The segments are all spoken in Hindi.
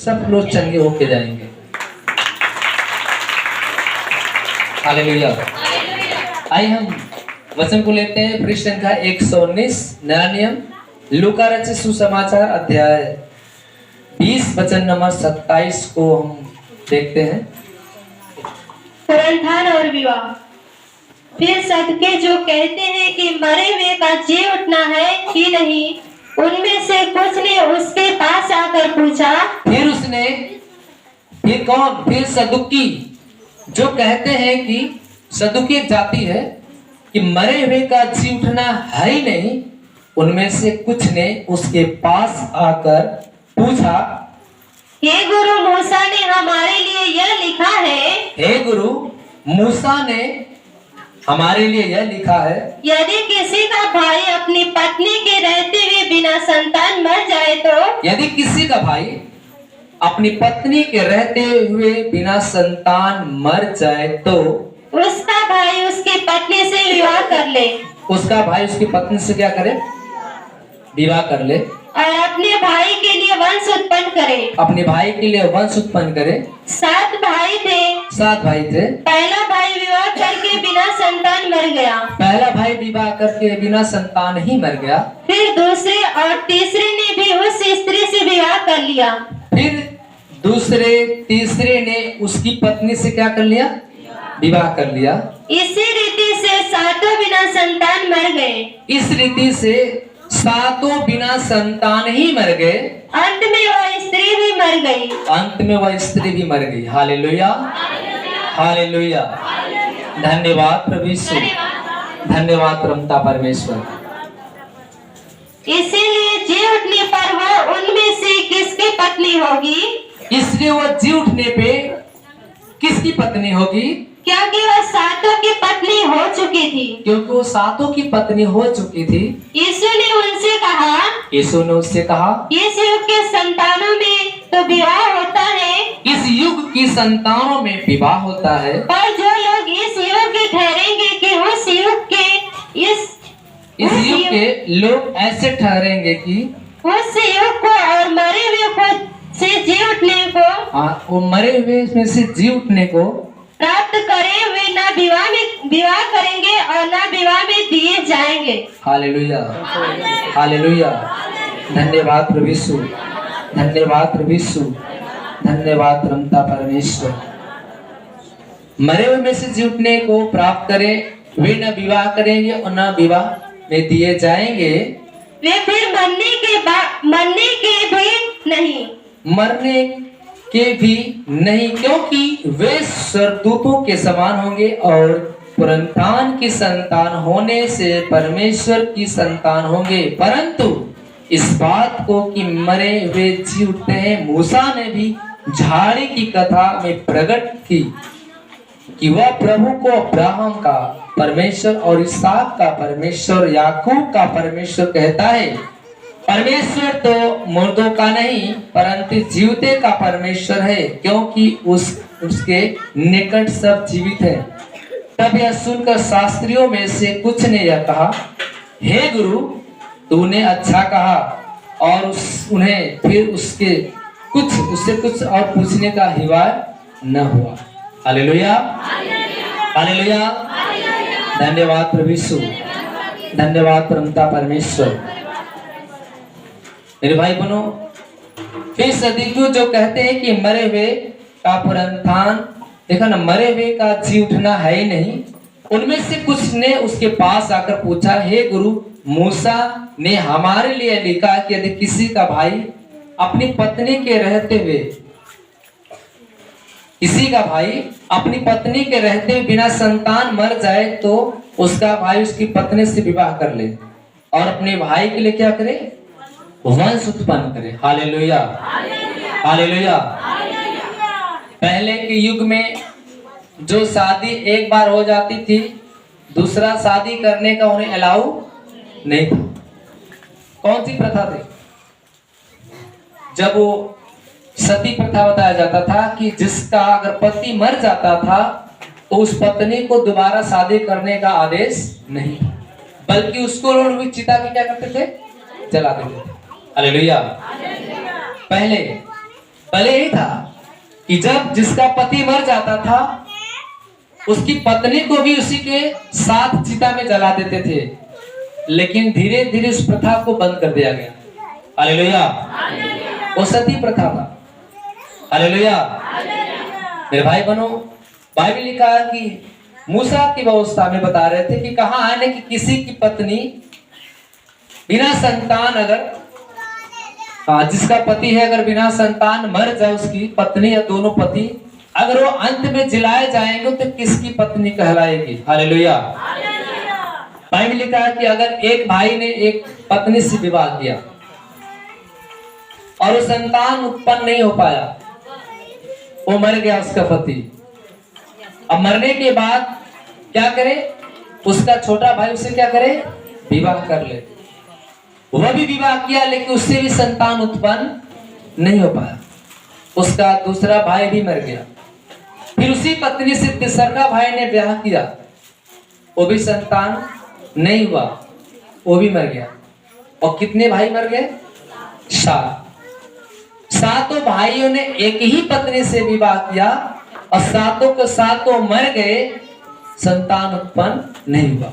सब लोग चंगे होके जाएंगे। हालेलुया। आइए हम वचन को लेते हैं। पृष्ठ संख्या 119 नया नियम, लूका रचित सुसमाचार अध्याय 20 वचन नंबर 27 को हम देखते हैं। पुनरुत्थान और विवाह। फिर सबके जो कहते हैं कि मरे हुए का जी उठना है कि नहीं, उनमें से कुछ ने उसके पास आकर पूछा। फिर कौन? फिर सदुकी जो कहते हैं कि सदुकी एक जाति है कि मरे हुए का जी उठना है ही नहीं, उनमें से कुछ ने उसके पास आकर पूछा, हे गुरु, मूसा ने हमारे लिए यह लिखा है। हे गुरु, मूसा ने हमारे लिए यह लिखा है, यदि किसी का भाई अपनी पत्नी के रहते हुए बिना संतान मर जाए तो, यदि किसी का भाई अपनी पत्नी के रहते हुए बिना संतान मर जाए तो उसका भाई उसकी पत्नी से विवाह कर ले। उसका भाई उसकी पत्नी से क्या करे? विवाह कर ले और अपने भाई के लिए वंश उत्पन्न करे। अपने भाई के लिए वंश उत्पन्न करे। 7 भाई थे। 7 भाई थे। पहला भाई विवाह करके बिना संतान मर गया। पहला भाई विवाह करके बिना संतान ही मर गया। फिर दूसरे और तीसरे ने भी उस स्त्री से विवाह कर लिया। फिर दूसरे तीसरे ने उसकी पत्नी से क्या कर लिया? विवाह कर लिया। इसी रीति से 7 बिना संतान मर गए। इस रीति से 7 बिना संतान ही मर गए। अंत में वह स्त्री भी मर गई। अंत में वह स्त्री भी मर गई। Hallelujah, hallelujah. धन्यवाद प्रभु यीशु, धन्यवाद परमपिता परमेश्वर। इसीलिए जी उठने पर वह उनमें से किसकी पत्नी होगी? इसलिए वह जी उठने पे किसकी पत्नी होगी? क्योंकि वह 7 की पत्नी हो चुकी थी। क्योंकि वो 7 की पत्नी हो चुकी थी। यीशु ने उनसे कहा, यीशु ने उससे कहा, इस युग के संतानों में तो विवाह होता है। इस युग की संतानों में विवाह होता है। पर जो लोग इस युग के ठहरेंगे कि उस युग के इस युग के लोग ऐसे ठहरेंगे कि उस युग को और मरे हुए को से जी उठने को, वो मरे हुए में से जी उठने को प्राप्त करे हुए न विवाह करेंगे और न विवाह में दिए जाएंगे। Hallelujah, hallelujah. धन्यवाद प्रभु यीशु, धन्यवाद प्रभु यीशु, धन्यवाद परमपिता परमेश्वर। मरे हुए में से जी उठने को प्राप्त करें, वे न विवाह करेंगे और न विवाह में दिए जाएंगे। वे फिर मरने के भी नहीं, क्योंकि वे स्वर्गदूतों के समान होंगे और पुनरुत्थान की संतान होने से परमेश्वर की संतान होंगे। परंतु इस बात को कि मरे हुए जी उठते हैं, मूसा ने भी झाड़ी की कथा में प्रकट की कि वह प्रभु को अब्राहम का परमेश्वर और इसहाक का परमेश्वर, याकूब का परमेश्वर कहता है। परमेश्वर तो मुर्दों का नहीं परंतु जीवते का परमेश्वर है, क्योंकि उसके निकट सब जीवित है। तब यह सुनकर शास्त्रियों में से कुछ ने यह कहा, हे गुरु, तूने अच्छा कहा। और उन्हें फिर उससे कुछ और पूछने का हिवाय न हुआ। Hallelujah, hallelujah. धन्यवाद प्रभु यीशु, धन्यवाद परमपिता परमेश्वर। मेरे भाई बहनों, फिर सदुकी जो कहते हैं कि मरे हुए का पुनरुत्थान, देखा ना, मरे हुए का जी उठना है ही नहीं, उनमें से कुछ ने उसके पास आकर पूछा, हे गुरु, मूसा ने हमारे लिए लिखा कि यदि किसी का भाई अपनी पत्नी के रहते हुए बिना संतान मर जाए तो उसका भाई उसकी पत्नी से विवाह कर ले और अपने भाई के लिए क्या करे? वंश उत्पन्न करे। Hallelujah, hallelujah. पहले के युग में जो शादी एक बार हो जाती थी, दूसरा शादी करने का उन्हें अलाउ नहीं था। कौन सी प्रथा थी? जब वो सती प्रथा बताया जाता था कि जिसका अगर पति मर जाता था तो उस पत्नी को दोबारा शादी करने का आदेश नहीं, बल्कि उसको लोग चिता की क्या करते थे? जला देते थे। हालेलुया। पहले पहले यही था कि जब जिसका पति मर जाता था उसकी पत्नी को भी उसी के साथ चिता में जला देते थे, लेकिन धीरे धीरे उस प्रथा को बंद कर दिया गया। हालेलुया। वो सती प्रथा था। हालेलुया। मेरे भाई बहनों, बाइबल लिखा है कि मूसा की व्यवस्था में बता रहे थे कि कहा है कि किसी की पत्नी बिना संतान अगर जिसका पति है अगर बिना संतान मर जाए, उसकी पत्नी या दोनों पति अगर वो अंत में जिलाए जाएंगे तो किसकी पत्नी कहलाएगी? हालेलुया। बाइबल लिखा है कि अगर एक भाई ने एक पत्नी से विवाह किया और वो संतान उत्पन्न नहीं हो पाया, वो मर गया उसका पति, अब मरने के बाद क्या करे? उसका छोटा भाई उसे क्या करे? विवाह कर ले। वह भी विवाह किया लेकिन उससे भी संतान उत्पन्न नहीं हो पाया, उसका दूसरा भाई भी मर गया। फिर उसी पत्नी से तीसरा भाई ने ब्याह किया, वो भी संतान नहीं हुआ, वो भी मर गया। और कितने भाई मर गए? 7। सातों भाइयों ने एक ही पत्नी से विवाह किया और सातों के सातों मर गए, संतान उत्पन्न नहीं हुआ।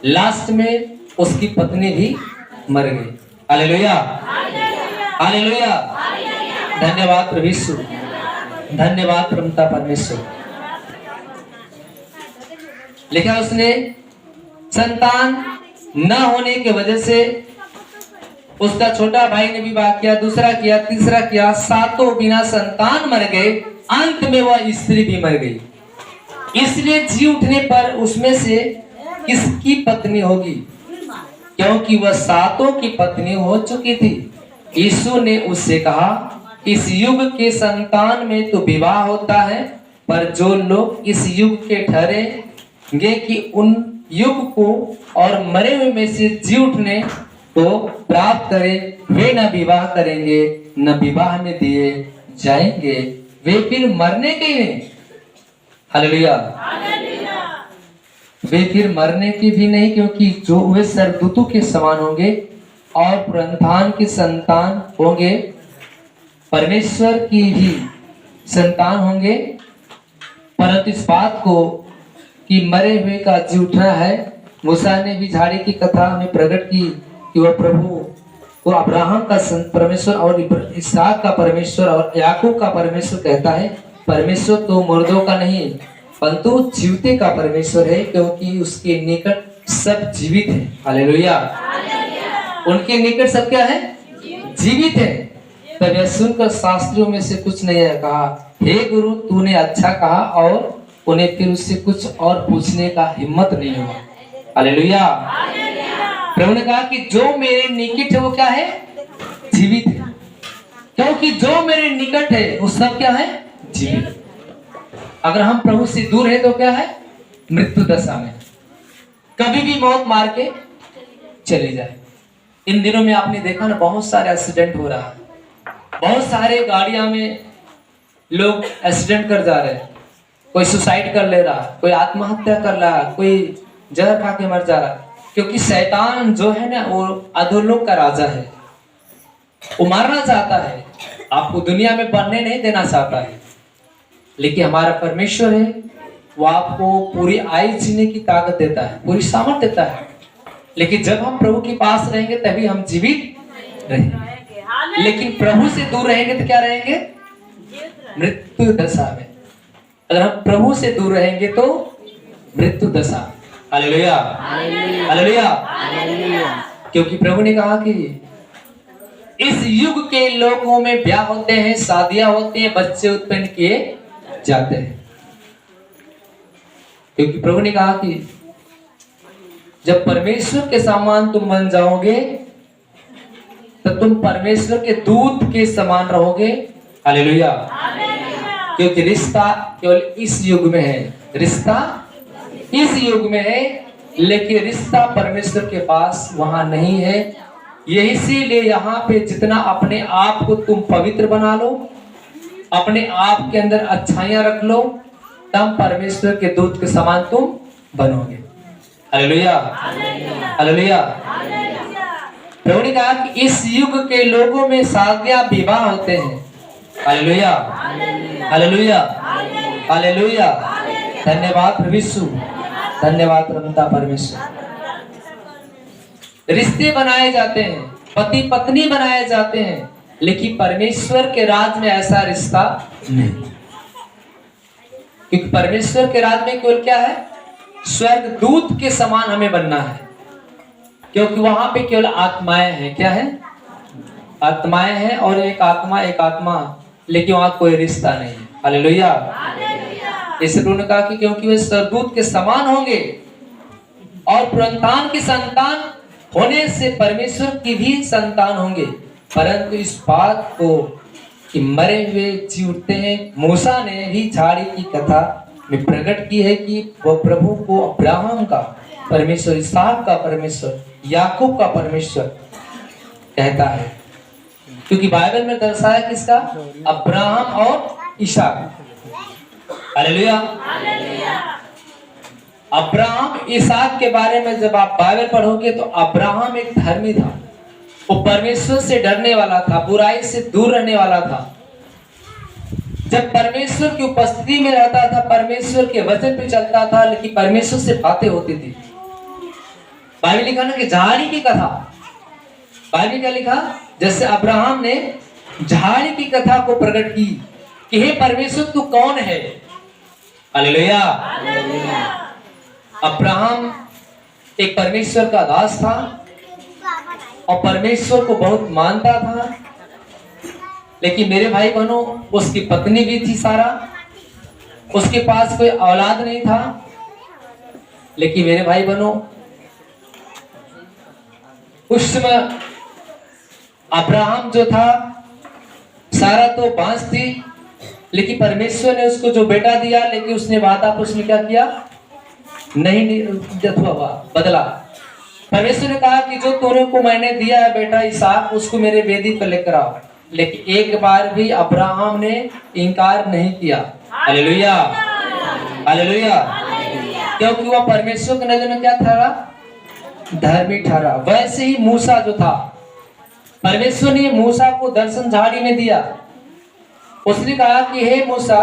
लास्ट में उसकी पत्नी भी मर गई। हालेलुया। हालेलुया। धन्यवाद प्रभु यीशु, धन्यवाद प्रभुता परमेश्वर। लिखा उसने संतान न होने की वजह से उसका छोटा भाई ने विवाह किया, दूसरा किया, तीसरा किया, सातों बिना संतान मर गए, अंत में वह स्त्री भी मर गई। इसलिए जी उठने पर उसमें से किसकी पत्नी होगी? क्योंकि वह सातों की पत्नी हो चुकी थी। यीशु ने उससे कहा, इस युग के संतान में तो विवाह होता है, पर जो लोग इस युग के ठहरेंगे कि उन युग को और मरे हुए में से जी उठने को प्राप्त करें, वे न विवाह करेंगे न विवाह में दिए जाएंगे, वे फिर मरने के हैं। हालेलुया। वे फिर मरने की भी नहीं, क्योंकि जो वे स्वर्गदूतों के समान होंगे और पुनरुत्थान की संतान होंगे, परमेश्वर की ही संतान होंगे। परंतु इस बात को कि मरे हुए का जी उठना है, मूसा ने भी झाड़ी की कथा में प्रकट की कि वह प्रभु को अब्राहम का परमेश्वर और इसहाक का परमेश्वर और याकूब का परमेश्वर कहता है। परमेश्वर तो मुर्दों का नहीं परंतु जीवते का परमेश्वर है, क्योंकि उसके निकट सब जीवित है। हालेलुया। उनके निकट सब क्या है? जीवित है। तब यह सुनकर शास्त्रियों में से कुछ ने कहा, हे गुरु, तूने अच्छा कहा, और उन्हें फिर उससे कुछ और पूछने का हिम्मत नहीं हुआ। हालेलुया। प्रभु ने कहा कि जो मेरे निकट है वो क्या है? जीवित है, क्योंकि जो मेरे निकट है वो सब क्या है? जीवित। अगर हम प्रभु से दूर है तो क्या है? मृत्यु दशा में, कभी भी मौत मार के चली जाए। इन दिनों में आपने देखा ना, बहुत सारे एक्सीडेंट हो रहा है, बहुत सारे गाड़ियां में लोग एक्सीडेंट कर जा रहे हैं, कोई सुसाइड कर ले रहा है, कोई आत्महत्या कर रहा है, कोई जहर खा के मर जा रहा है, क्योंकि शैतान जो है ना वो अधोलोक का राजा है, वो मारना चाहता है, आपको दुनिया में बनने नहीं देना चाहता है। लेकिन हमारा परमेश्वर है, वो आपको पूरी आयु जीने की ताकत देता है, पूरी सामर्थ देता है। लेकिन जब हम प्रभु के पास रहेंगे तभी हम जीवित रहेंगे, लेकिन प्रभु से दूर रहेंगे तो क्या रहेंगे? मृत्यु दशा में। अगर हम प्रभु से दूर रहेंगे तो मृत्यु दशा। हालेलुया। हालेलुया। क्योंकि प्रभु ने कहा कि इस युग के लोगों में ब्याह होते हैं, शादियां होती हैं, बच्चे उत्पन्न किए जाते हैं। क्योंकि प्रभु ने कहा कि जब परमेश्वर के समान तुम बन जाओगे तो तुम परमेश्वर के दूत के समान रहोगे। हालेलुया। क्योंकि रिश्ता केवल इस युग में है, रिश्ता इस युग में है, लेकिन रिश्ता परमेश्वर के पास वहां नहीं है। यही इसीलिए यहाँ पे जितना अपने आप को तुम पवित्र बना लो, अपने आप के अंदर अच्छाइयां रख लो, तब परमेश्वर के दूत के समान तुम बनोगे। हालेलुया। हालेलुया। प्रभु ने कहा कि इस युग के लोगों में शादियां विवाह होते हैं, हालेलुया, हालेलुया, हालेलुया। धन्यवाद प्रभु यीशु, धन्यवाद प्रभुता परमेश्वर। रिश्ते बनाए जाते हैं, पति पत्नी बनाए जाते हैं, लेकिन परमेश्वर के राज में ऐसा रिश्ता नहीं, क्योंकि परमेश्वर के राज में केवल क्या है, स्वर्गदूत के समान हमें बनना है, क्योंकि वहां पे केवल आत्माएं हैं। क्या है? आत्माएं हैं, और एक आत्मा, लेकिन वहां कोई रिश्ता नहीं है। हालेलुया। इसलिए उन्होंने कहा कि क्योंकि वे स्वर्गदूत के समान होंगे और पुरंतान की संतान होने से परमेश्वर की भी संतान होंगे, परंतु इस बात को कि मरे हुए जी उठते हैं, मूसा ने भी झाड़ी की कथा में प्रकट की है कि वह प्रभु को अब्राहम का परमेश्वर, इसहाक का परमेश्वर, याकूब का परमेश्वर कहता है, क्योंकि बाइबल में दर्शाया किसका? अब्राहम और इसहाक। हालेलुया। अब्राहम इसहाक के बारे में जब आप बाइबल पढ़ोगे तो अब्राहम एक धर्मी था, वो परमेश्वर से डरने वाला था, बुराई से दूर रहने वाला था। जब परमेश्वर की उपस्थिति में रहता था, परमेश्वर के वचन पे चलता था, लेकिन परमेश्वर से बातें होती थी। बाइबल लिखा ना कि झाड़ी की कथा, बाइबल क्या लिखा? जैसे अब्राहम ने झाड़ी की कथा को प्रकट की कि हे परमेश्वर तू कौन है। हालेलुया। अब्राहम एक परमेश्वर का दास था और परमेश्वर को बहुत मानता था, लेकिन मेरे भाई बहनों, उसकी पत्नी भी थी सारा, उसके पास कोई औलाद नहीं था। लेकिन मेरे भाई बहनों, उस समय अब्राहम जो था, सारा तो बांस थी, लेकिन परमेश्वर ने उसको जो बेटा दिया, लेकिन उसने वादा पर उसने क्या किया? नहीं बदला। परमेश्वर ने कहा कि जो तूने को मैंने दिया है बेटा इसहाक, उसको मेरे वेदी पर लेकर आओ, लेकिन एक बार भी अब्राहम ने इनकार नहीं किया। Hallelujah, hallelujah. क्योंकि वह परमेश्वर की नजर में क्या ठहरा? धर्मी ठहरा। वैसे ही मूसा जो था, परमेश्वर ने मूसा को दर्शन झाड़ी में दिया। उसने कहा कि हे मूसा,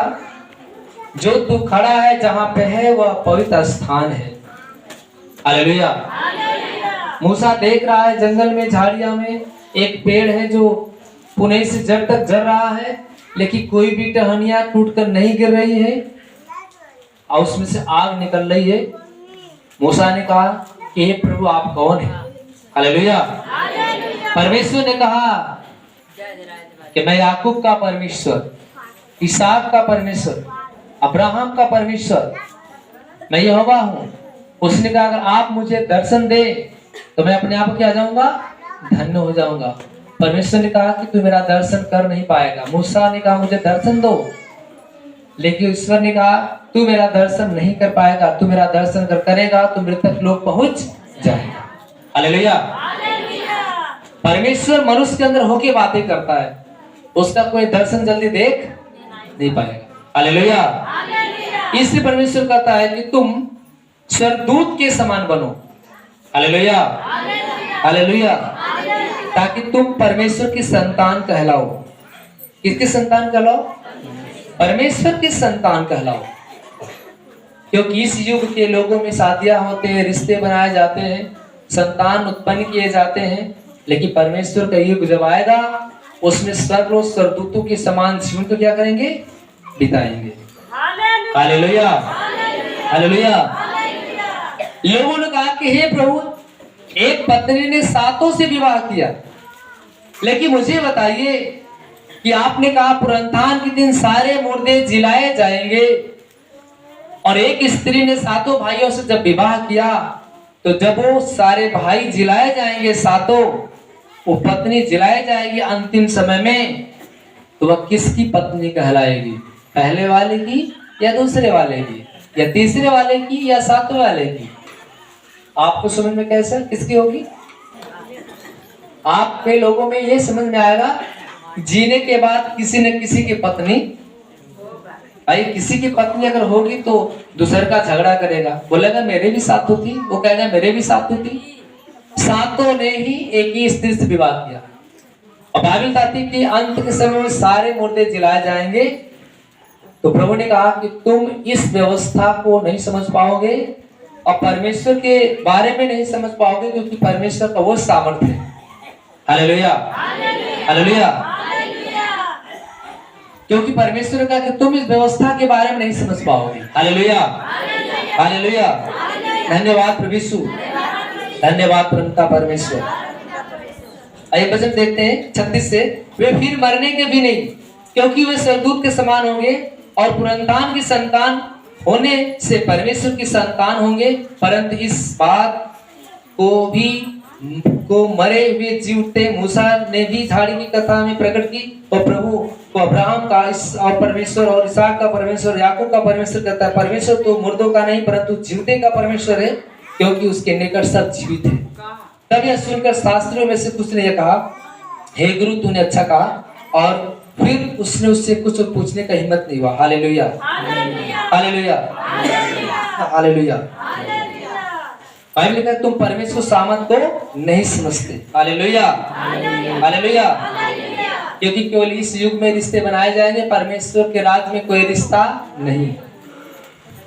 जो तू खड़ा है जहां पे है वह पवित्र स्थान है। हालेलुया। मूसा देख रहा है जंगल में, झाड़ियां में एक पेड़ है जो पुणे से जड़ तक जड़ रहा है, लेकिन कोई भी टहनियां टूटकर नहीं गिर रही है और उसमें से आग निकल रही है। मूसा ने कहा कि हे प्रभु आप कौन है? हालेलुया। परमेश्वर ने कहा कि मैं याकूब का परमेश्वर, इसहाक का परमेश्वर, अब्राहम का परमेश्वर, मैं यहोवा हूं। उसने कहा अगर आप मुझे दर्शन दे तो मैं अपने आप क्या जाऊंगा? धन्य हो जाऊंगा। परमेश्वर ने कहा कि तू मेरा दर्शन कर नहीं पाएगा। मूसा ने कहा मुझे दर्शन दो, लेकिन ईश्वर ने कहा तू मेरा दर्शन नहीं कर पाएगा, तू मेरा दर्शन करेगा तो मृतक लोग पहुंच जाएगा। हालेलुया। परमेश्वर मनुष्य के अंदर होके बातें करता है, उसका कोई दर्शन जल्दी देख नहीं पाएगा। हालेलुया। इसलिए परमेश्वर कहता है कि तुम स्वर्गदूत के समान बनो। हालेलुया, हालेलुया, ताकि तुम परमेश्वर की संतान कहलाओ। किसकी संतान कहलाओ? परमेश्वर की संतान कहलाओ। क्योंकि इस युग के लोगों में शादियां होते हैं, रिश्ते बनाए जाते हैं, संतान उत्पन्न किए जाते हैं, लेकिन परमेश्वर का युग जब आएगा उसमें स्वर्ग और स्वर्गदूतों के समान जीवन को क्या करेंगे? बिताएंगे। Hallelujah, hallelujah. लोगों ने कहा कि हे प्रभु, एक पत्नी ने 7 से विवाह किया, लेकिन मुझे बताइए कि आपने कहा पुनरुत्थान के दिन सारे मुर्दे जिलाए जाएंगे, और एक स्त्री ने 7 भाइयों से जब विवाह किया तो जब वो सारे भाई जिलाए जाएंगे, 7 वो पत्नी जिलाए जाएगी अंतिम समय में, तो वह किसकी पत्नी कहलाएगी? पहले वाले की या दूसरे वाले की या तीसरे वाले की या 7वें वाले की? आपको समझ में कैसे किसकी होगी? आपके लोगों में ये समझ में आएगा जीने के बाद किसी न किसी की पत्नी, भाई किसी की पत्नी अगर होगी तो दूसरे का झगड़ा करेगा, बोलेगा मेरे भी साथ होती, वो कहेगा मेरे भी साथ होती। 7 ने ही एक ही स्त्री से विवाह किया और बाइबल बताती है कि अंत के समय में सारे मुर्दे जलाए जाएंगे। तो प्रभु ने कहा कि तुम इस व्यवस्था को नहीं समझ पाओगे और परमेश्वर के बारे में नहीं समझ पाओगे, क्योंकि परमेश्वर का वो सामर्थ्य है। Hallelujah, hallelujah. क्योंकि परमेश्वर का कि तुम इस व्यवस्था के बारे में नहीं समझ पाओगे। Hallelujah, hallelujah. धन्यवाद प्रभु यीशु, धन्यवाद परमपिता परमेश्वर। आइए वचन देखते हैं 36 से। वे फिर मरने के भी नहीं, क्योंकि वे स्वर्गदूत के समान होंगे और पुनरुत्थान की संतान होने से परमेश्वर की संतान होंगे। परंतु इस बात को मरे हुए जी उठते मूसा ने भी झाड़ी की कथा में प्रकट की। और प्रभु को अब्राहम का और परमेश्वर और इसहाक का परमेश्वर, याकूब का परमेश्वर कहता है। परमेश्वर तो मुर्दों का नहीं परंतु जीवते का परमेश्वर है, क्योंकि उसके निकट सब जीवित है। तब यह सुनकर शास्त्रियों में से कुछ ने यह कहा, हे गुरु तूने अच्छा कहा। और फिर उसने उससे कुछ पूछने का हिम्मत नहीं हुआ। Hallelujah, hallelujah, hallelujah. बाइबल लिखा है तुम परमेश्वर सामर्थ को नहीं समझते। Hallelujah, hallelujah. क्योंकि केवल इस युग में रिश्ते बनाए जाएंगे, परमेश्वर के राज्य में कोई रिश्ता नहीं।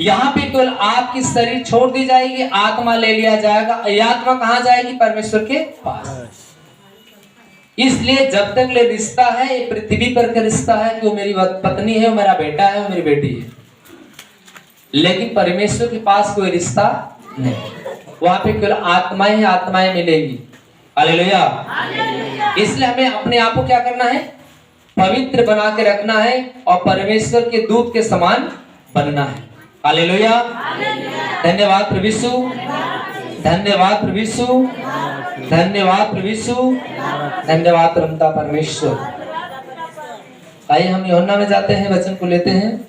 यहाँ पे केवल आपकी शरीर छोड़ दी जाएगी, आत्मा ले लिया जाएगा। ये आत्मा कहाँ जाएगी? परमेश्वर के पास। इसलिए जब तक ले रिश्ता है, ये पृथ्वी पर का रिश्ता है कि वो मेरी पत्नी है, वो मेरा बेटा है, वो मेरी बेटी है। लेकिन परमेश्वर के पास कोई रिश्ता नहीं। वहां पे केवल आत्माएं ही आत्माएं मिलेगी। हालेलुया। इसलिए हमें अपने आप को क्या करना है? पवित्र बना के रखना है और परमेश्वर के दूत के समान बनना है। हालेलुया। धन्यवाद प्रभु यीशु, धन्यवाद प्रभु यीशु, धन्यवाद प्रभु यीशु, धन्यवाद परमपिता परमेश्वर। आइए हम यूहन्ना में जाते हैं, वचन को लेते हैं।